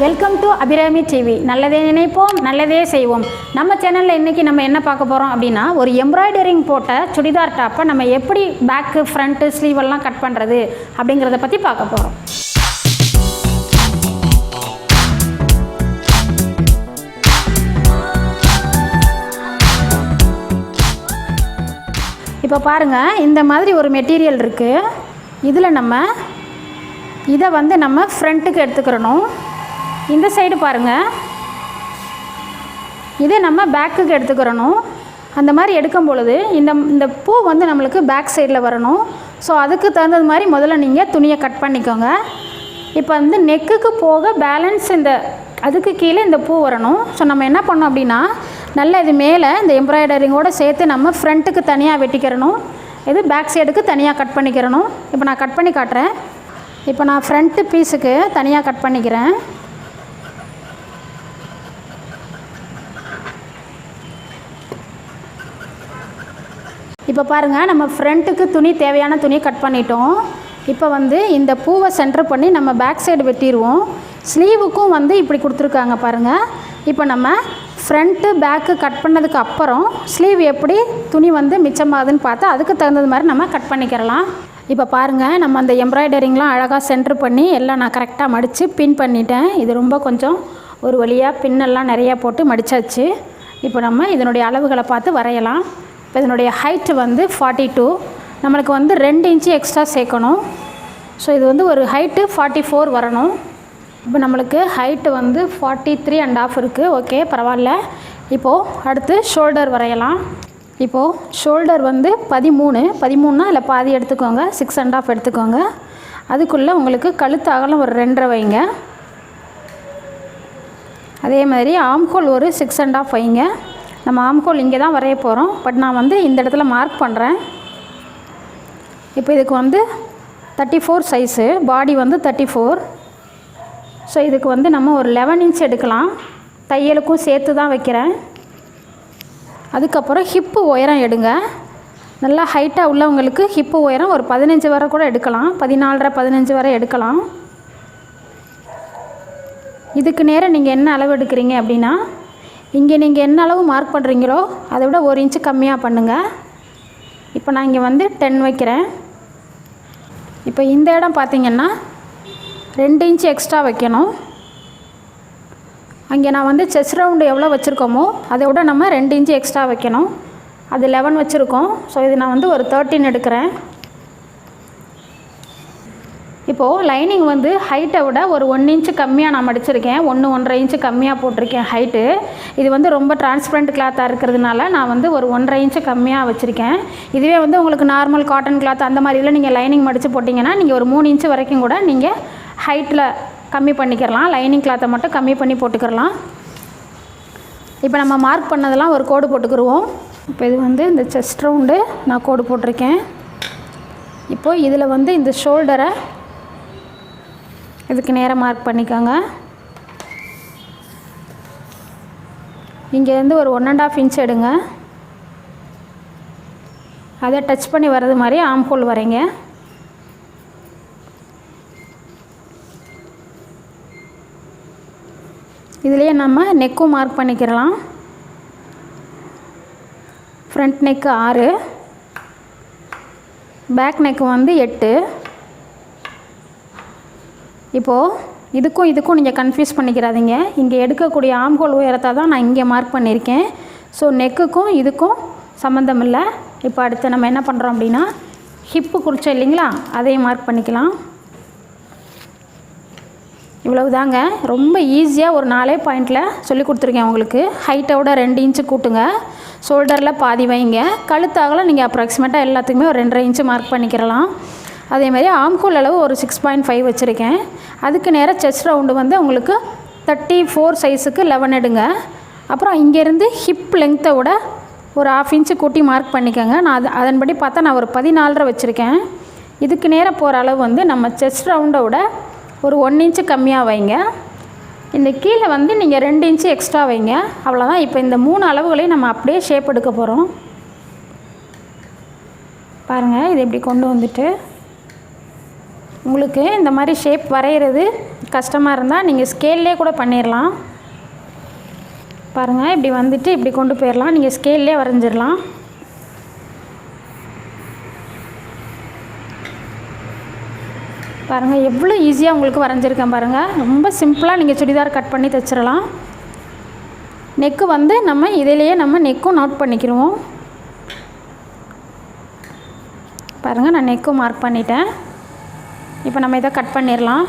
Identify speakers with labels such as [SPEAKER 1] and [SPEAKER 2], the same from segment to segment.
[SPEAKER 1] Welcome to Abirami TV. நல்லதே நினைப்போம், நல்லதே செய்வோம். நம்ம சேனலில் இன்றைக்கி நம்ம என்ன பார்க்க போகிறோம் அப்படின்னா, ஒரு எம்ப்ராய்டரிங் போட்ட சுடிதார் டாப்பை நம்ம எப்படி பேக்கு ஃப்ரண்ட்டு ஸ்லீவெல்லாம் கட் பண்ணுறது அப்படிங்கிறத பற்றி பார்க்க போகிறோம். இப்போ பாருங்கள், இந்த மாதிரி ஒரு மெட்டீரியல் இருக்குது. இதில் இதை நம்ம ஃப்ரண்ட்டுக்கு எடுத்துக்கிறணும். இந்த சைடு பாருங்கள், இதே நம்ம பேக்குக்கு எடுத்துக்கிறணும். அந்த மாதிரி எடுக்கும் பொழுது இந்த பூ நம்மளுக்கு பேக் சைடில் வரணும். ஸோ அதுக்கு தகுந்தது மாதிரி முதல்ல நீங்கள் துணியை கட் பண்ணிக்கோங்க. இப்போ நெக்குக்கு போக பேலன்ஸ் அதுக்கு கீழே இந்த பூ வரணும். ஸோ நம்ம என்ன பண்ணோம் அப்படின்னா, நல்லா இது மேலே இந்த எம்ப்ராய்டரிங்கோடு சேர்த்து நம்ம ஃப்ரண்ட்டுக்கு தனியாக வெட்டிக்கிறணும், இது பேக் சைடுக்கு தனியாக கட் பண்ணிக்கிறணும். இப்போ நான் கட் பண்ணி காட்டுறேன். இப்போ நான் ஃப்ரண்ட்டு பீஸுக்கு தனியாக கட் பண்ணிக்கிறேன். இப்போ பாருங்கள், நம்ம ஃப்ரண்ட்டுக்கு தேவையான துணி கட் பண்ணிட்டோம். இப்போ இந்த பூவை சென்டர் பண்ணி நம்ம பேக் சைடு வெட்டிடுவோம். ஸ்லீவுக்கும் இப்படி கொடுத்துருக்காங்க பாருங்கள். இப்போ நம்ம ஃப்ரண்ட்டு பேக்கு கட் பண்ணதுக்கு அப்புறம் ஸ்லீவ் எப்படி துணி மிச்சமாகுதுன்னு பார்த்து அதுக்கு தகுந்தது மாதிரி நம்ம கட் பண்ணிக்கிறலாம். இப்போ பாருங்கள், நம்ம அந்த எம்ப்ராய்டரிங்லாம் அழகாக சென்டர் பண்ணி எல்லாம் நான் கரெக்டாக மடித்து பின் பண்ணிட்டேன். இது ரொம்ப கொஞ்சம் ஒரு வழியாக பின்னெல்லாம் நிறையா போட்டு மடித்தாச்சு. இப்போ நம்ம இதனுடைய அளவுகளை பார்த்து வரையலாம். இப்போ இதனுடைய ஹைட்டு 42, நம்மளுக்கு 2 இன்ச்சு எக்ஸ்ட்ரா சேர்க்கணும். ஸோ இது ஒரு ஹைட்டு 44 வரணும். இப்போ நம்மளுக்கு ஹைட்டு 43.5 இருக்குது. ஓகே, பரவாயில்ல. இப்போது அடுத்து ஷோல்டர் வரையலாம். இப்போது ஷோல்டர் 13னா இல்லை பாதி எடுத்துக்கோங்க, 6.5 எடுத்துக்கோங்க. அதுக்குள்ளே உங்களுக்கு கழுத்து அகலம் ஒரு 2.5 வைங்க. அதே மாதிரி ஆம்ஹோல் ஒரு 6.5 வைங்க. நம்ம ஆம்ஹோல் இங்கே தான் வரைய போகிறோம், பட் நான் இந்த இடத்துல மார்க் பண்ணுறேன். இப்போ இதுக்கு 34 சைஸு, பாடி 34. ஸோ இதுக்கு நம்ம ஒரு 11 இன்ச் எடுக்கலாம். தையலுக்கும் சேர்த்து தான் வைக்கிறேன். அதுக்கப்புறம் ஹிப்பு உயரம் எடுங்க. நல்லா ஹைட்டாக உள்ளவங்களுக்கு ஹிப்பு உயரம் ஒரு 15 வரை கூட எடுக்கலாம், 14.5-15 வரை எடுக்கலாம். இதுக்கு நேரம் நீங்கள் என்ன அளவு எடுக்கிறீங்க அப்படின்னா, இங்கே நீங்கள் என்ன அளவு மார்க் பண்ணுறீங்களோ அதை விட 1 இன்ச்சு கம்மியாக பண்ணுங்கள். இப்போ நான் இங்கே 10 வைக்கிறேன். இப்போ இந்த இடம் பார்த்திங்கன்னா 2 இன்ச்சு எக்ஸ்ட்ரா வைக்கணும். அங்கே நான் செஸ்ட் ரவுண்டு எவ்வளோ வச்சுருக்கோமோ அதை விட நம்ம 2 இன்ச்சு எக்ஸ்ட்ரா வைக்கணும். அது 11 வச்சுருக்கோம். ஸோ இது நான் ஒரு 13 எடுக்கிறேன். இப்போது லைனிங் ஹைட்டை விட ஒரு 1 இன்ச்சு கம்மியாக நான் மடிச்சிருக்கேன். 1-1.5 இன்ச்சு கம்மியாக போட்டிருக்கேன் ஹைட்டு. இது ரொம்ப டிரான்ஸ்பரண்ட் கிளாத்தாக இருக்கிறதுனால நான் ஒரு 1.5 இன்ச்சு கம்மியாக வச்சுருக்கேன். இதுவே உங்களுக்கு நார்மல் காட்டன் கிளாத் அந்த மாதிரிலாம் நீங்கள் லைனிங் மடித்து போட்டிங்கன்னா நீங்கள் ஒரு 3 இன்ச்சு வரைக்கும் கூட நீங்கள் ஹைட்டில் கம்மி பண்ணிக்கிறலாம். லைனிங் கிளாத்தை மட்டும் கம்மி பண்ணி போட்டுக்கிறலாம். இப்போ நம்ம மார்க் பண்ணதெல்லாம் ஒரு கோடு போட்டுக்கிடுவோம். இப்போ இது இந்த செஸ்ட் ரவுண்டு நான் கோடு போட்டிருக்கேன். இப்போது இதில் இந்த ஷோல்டரை இதுக்கு நேராக மார்க் பண்ணிக்கோங்க. இங்கேருந்து ஒரு 1.5 இன்ச் எடுங்க. அதை டச் பண்ணி வர்றது மாதிரி ஆம்ஹோல் வரைங்க. இதுலேயே நம்ம நெக்கும் மார்க் பண்ணிக்கிறலாம். Front neck 6, back neck 8. இப்போது இதுக்கும் நீங்கள் கன்ஃபியூஸ் பண்ணிக்கிறாதீங்க. இங்கே எடுக்கக்கூடிய ஆம்ஹோல் உயரத்தை தான் நான் இங்கே மார்க் பண்ணியிருக்கேன். ஸோ நெக்குக்கும் இதுக்கும் சம்மந்தம் இல்லை. இப்போ அடுத்து நம்ம என்ன பண்ணுறோம் அப்படின்னா, ஹிப்பு குறிச்சோம் இல்லைங்களா, அதையும் மார்க் பண்ணிக்கலாம். இவ்வளவு தாங்க, ரொம்ப ஈஸியாக ஒரு 4 பாயிண்டில் சொல்லி கொடுத்துருக்கேன் உங்களுக்கு. ஹைட்டோட 2 இன்ச்சு கூட்டுங்க, ஷோல்டரில் பாதி வைங்க, கழுத்தாகலாம் நீங்கள் அப்ராக்சிமேட்டாக எல்லாத்துக்குமே ஒரு 2.5 இன்ச்சு மார்க் பண்ணிக்கிறலாம். அதேமாதிரி ஆம்ஹோல் அளவு ஒரு 6.5 வச்சுருக்கேன். அதுக்கு நேராக செஸ்ட் ரவுண்டு உங்களுக்கு 34 சைஸுக்கு 11 எடுங்க. அப்புறம் இங்கேருந்து ஹிப் லெங்க்த்தை விட ஒரு 1/2 இன்ச்சு கூட்டி மார்க் பண்ணிக்கோங்க. நான் அதன்படி பார்த்தா நான் ஒரு 14.5 வச்சுருக்கேன். இதுக்கு நேராக போகிற அளவு நம்ம செஸ்ட் ரவுண்டை விட ஒரு 1 இன்ச்சு கம்மியாக வைங்க. இந்த கீழே நீங்கள் 2 இன்ச்சு எக்ஸ்ட்ரா வைங்க. அவ்வளோதான். இப்போ இந்த 3 அளவுகளையும் நம்ம அப்படியே ஷேப் எடுக்க போகிறோம். பாருங்கள், இது இப்படி கொண்டு வந்துட்டு உங்களுக்கு இந்த மாதிரி ஷேப் வரைகிறது கஷ்டமாக இருந்தால் நீங்கள் ஸ்கேல்லே கூட பண்ணிடலாம். பாருங்கள், இப்படி வந்துட்டு இப்படி கொண்டு போயிடலாம். நீங்கள் ஸ்கேல்லே வரைஞ்சிடலாம். பாருங்கள் எவ்வளோ ஈஸியாக உங்களுக்கு வரைஞ்சிருக்கேன் பாருங்கள். ரொம்ப சிம்பிளாக நீங்கள் சுடிதார் கட் பண்ணி தைச்சிடலாம். நெக்கு வந்து நம்ம இதிலேயே நம்ம நெக்கும் நோட் பண்ணிக்கிடுவோம். பாருங்கள், நான் நெக்கும் மார்க் பண்ணிட்டேன். இப்போ நம்ம இதை கட் பண்ணிடலாம்.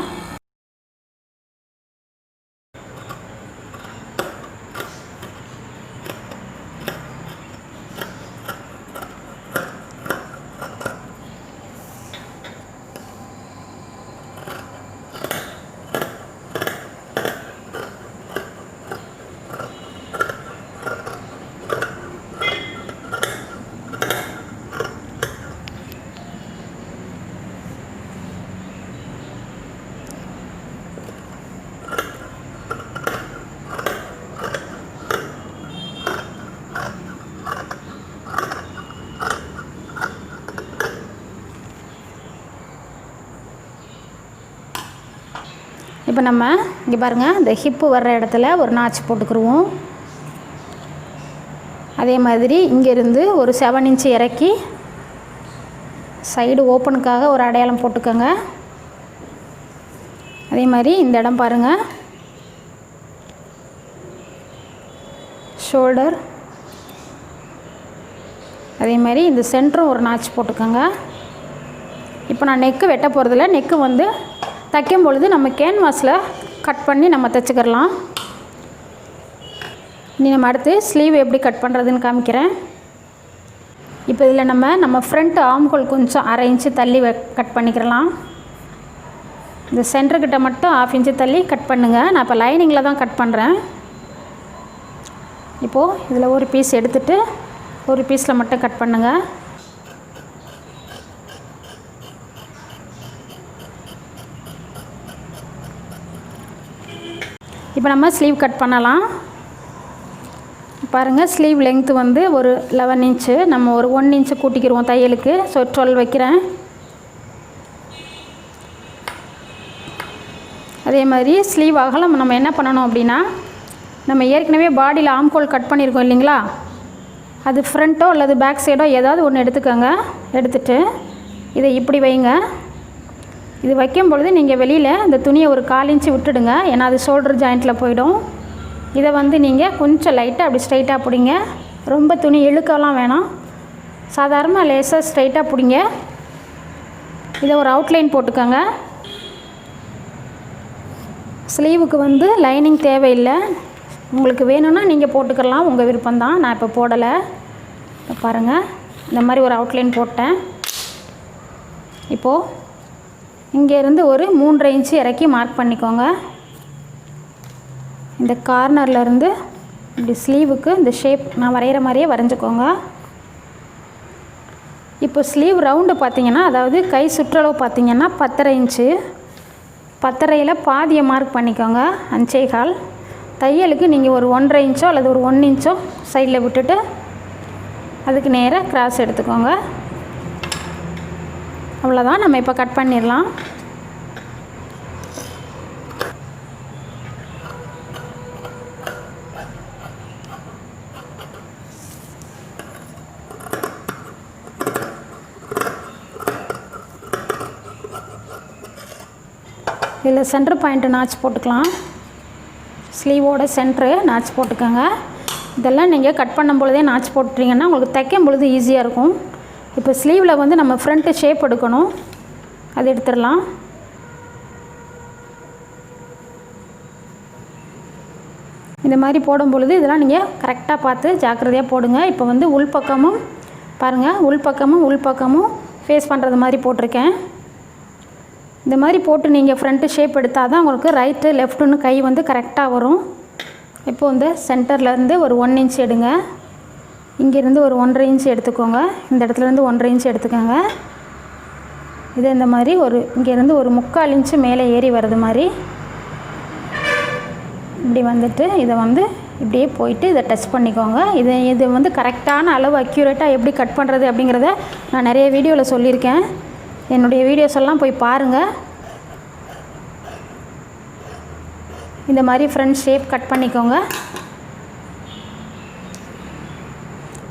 [SPEAKER 1] இப்போ நம்ம இங்கே பாருங்கள், இந்த ஹிப்பு வர்ற இடத்துல ஒரு நாச் போட்டுக்கிடுவோம். அதே மாதிரி இங்கேருந்து ஒரு 7 இன்ச்சு இறக்கி சைடு ஓப்பனுக்காக ஒரு அடையாளம் போட்டுக்கோங்க. அதே மாதிரி இந்த இடம் பாருங்கள், ஷோல்டர். அதே மாதிரி இந்த சென்டரும் ஒரு நாச் போட்டுக்கோங்க. இப்போ நான் நெக்கு வெட்ட போகிறதில்ல. நெக்கு வந்து தைக்கும் பொழுது நம்ம கேன்வாஸில் கட் பண்ணி நம்ம தைச்சிக்கிறலாம். இனி நம்ம அடுத்து ஸ்லீவ் எப்படி கட் பண்ணுறதுன்னு காமிக்கிறேன். இப்போ இதில் நம்ம ஃப்ரண்ட் ஆம்கோல் கொஞ்சம் 1/2 இன்ச்சு தள்ளி கட் பண்ணிக்கிறலாம். இந்த சென்டர்கிட்ட மட்டும் 1/2 இன்ச்சு தள்ளி கட் பண்ணுங்கள். நான் இப்போ லைனிங்கில் தான் கட் பண்ணுறேன். இப்போது இதில் ஒரு பீஸ் எடுத்துகிட்டு ஒரு பீஸில் மட்டும் கட் பண்ணுங்கள். இப்போ நம்ம ஸ்லீவ் கட் பண்ணலாம். பாருங்கள், ஸ்லீவ் லெங்க்த்து வந்து ஒரு 11 இன்ச்சு. நம்ம ஒரு 1 இன்ச்சு கூட்டிக்கிடுவோம் தையலுக்கு. ஸோ 12 வைக்கிறேன். அதே மாதிரி ஸ்லீவ் அகலம் நம்ம என்ன பண்ணணும் அப்படின்னா, நம்ம ஏற்கனவே பாடியில் ஆம்கோல் கட் பண்ணியிருக்கோம் இல்லைங்களா, அது ஃப்ரண்ட்டோ அல்லது பேக் சைடோ ஏதாவது ஒன்று எடுத்துக்கோங்க. எடுத்துகிட்டு இதை இப்படி வைங்க. இது வைக்கும் பொழுது நீங்கள் வெளியில் இந்த துணியை ஒரு 1/4 இன்ச்சு விட்டுடுங்க. ஏன்னா அது ஷோல்டர் ஜாயிண்ட்டில் போயிடும். இதை வந்து நீங்கள் கொஞ்சம் லைட்டாக அப்படி ஸ்ட்ரைட்டாக பிடிங்க. ரொம்ப துணி இழுக்கலாம் வேணாம். சாதாரணமாக லேசாக ஸ்ட்ரைட்டாக பிடிங்க. இதை ஒரு அவுட்லைன் போட்டுக்கோங்க. ஸ்லீவுக்கு வந்து லைனிங் தேவையில்லை. உங்களுக்கு வேணும்னா நீங்கள் போட்டுக்கலாம், உங்கள் விருப்பம்தான். நான் இப்போ போடலை. இப்போ பாருங்கள், இந்த மாதிரி ஒரு அவுட்லைன் போட்டேன். இப்போது இங்கேருந்து ஒரு 3.5 இன்ச்சு இறக்கி மார்க் பண்ணிக்கோங்க. இந்த கார்னர்லேருந்து இப்படி ஸ்லீவுக்கு இந்த ஷேப் நான் வரைகிற மாதிரியே வரைஞ்சிக்கோங்க. இப்போ ஸ்லீவ் ரவுண்டு பார்த்திங்கன்னா, அதாவது கை சுற்றளவு பார்த்திங்கன்னா 10.5 இன்ச்சு. 10.5ல் பாதியை மார்க் பண்ணிக்கோங்க, 5.25. தையலுக்கு நீங்கள் ஒரு 1.5 இன்ச்சோ அல்லது ஒரு 1 இன்ச்சோ சைடில் விட்டுட்டு அதுக்கு நேராக கிராஸ் எடுத்துக்கோங்க. அவ்வளோதான். நம்ம இப்போ கட் பண்ணிடலாம். இதில் சென்டர் பாயிண்ட்டு நாச் போட்டுக்கலாம். ஸ்லீவோட சென்ட்ரு நாச் போட்டுக்கோங்க. இதெல்லாம் நீங்கள் கட் பண்ணும் பொழுதே நாச் போட்டுட்டிங்கன்னா உங்களுக்கு தைக்கும் பொழுது ஈஸியாக இருக்கும். இப்போ ஸ்லீவில் வந்து நம்ம ஃப்ரண்ட்டு ஷேப் எடுக்கணும். அது எடுத்துடலாம். இந்த மாதிரி போடும் பொழுது இதெல்லாம் நீங்கள் கரெக்டாக பார்த்து ஜாக்கிரதையாக போடுங்க. இப்போ வந்து உள்பக்கமும் பாருங்கள், உள்பக்கமும் ஃபேஸ் பண்ணுறது மாதிரி போட்டிருக்கேன். இந்த மாதிரி போட்டு நீங்கள் ஃப்ரண்ட்டு ஷேப் எடுத்தால் தான் உங்களுக்கு ரைட்டு லெஃப்ட்டுன்னு கை வந்து கரெக்டாக வரும். இப்போ இந்த சென்டர்லேருந்து ஒரு 1 இன்ச் எடுங்க. இங்கேருந்து ஒரு 1.5 இன்ச் எடுத்துக்கோங்க. இந்த இடத்துலேருந்து 1.5 இன்ச் எடுத்துக்கோங்க. இது இந்த மாதிரி ஒரு இங்கேருந்து ஒரு 3/4 இன்ச்சு மேலே ஏறி வர்றது மாதிரி இப்படி வந்துட்டு இதை வந்து இப்படியே போயிட்டு இதை டச் பண்ணிக்கோங்க. இது வந்து கரெக்டான அளவு அக்யூரேட்டாக எப்படி கட் பண்ணுறது அப்படிங்கிறத நான் நிறைய வீடியோவில் சொல்லியிருக்கேன். என்னுடைய வீடியோஸ் எல்லாம் போய் பாருங்கள். இந்த மாதிரி ஃப்ரண்ட் ஷேப் கட் பண்ணிக்கோங்க.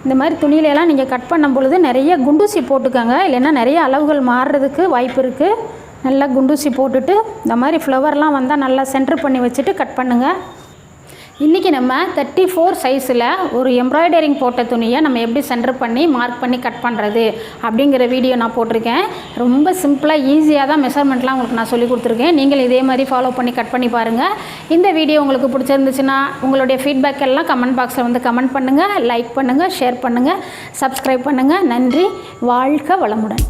[SPEAKER 1] இந்த மாதிரி துணியிலலாம் நீங்கள் கட் பண்ணும் பொழுது நிறைய குண்டூசி போட்டுக்கோங்க, இல்லைன்னா நிறைய அளவுகள் மாறுறதுக்கு வாய்ப்பு இருக்குது. நல்லா குண்டூசி போட்டுட்டு இந்த மாதிரி ஃப்ளவர்லாம் வந்தால் நல்லா சென்டர் பண்ணி வச்சுட்டு கட் பண்ணுங்கள். இன்றைக்கி நம்ம 34 சைஸில் ஒரு எம்ப்ராய்டரிங் போட்ட துணியை நம்ம எப்படி சென்டர் பண்ணி மார்க் பண்ணி கட் பண்ணுறது அப்படிங்கிற வீடியோ நான் போட்டிருக்கேன். ரொம்ப சிம்பிளாக ஈஸியாக தான் மெஷர்மெண்ட்லாம் உங்களுக்கு நான் சொல்லி கொடுத்துருக்கேன். நீங்கள் இதே மாதிரி ஃபாலோ பண்ணி கட் பண்ணி பாருங்கள். இந்த வீடியோ உங்களுக்கு பிடிச்சிருந்துச்சுன்னா உங்களுடைய ஃபீட்பேக் எல்லாம் கமெண்ட் பாக்ஸில் வந்து கமெண்ட் பண்ணுங்கள், லைக் பண்ணுங்கள், ஷேர் பண்ணுங்கள், சப்ஸ்கிரைப் பண்ணுங்கள். நன்றி. வாழ்க வளமுடன்.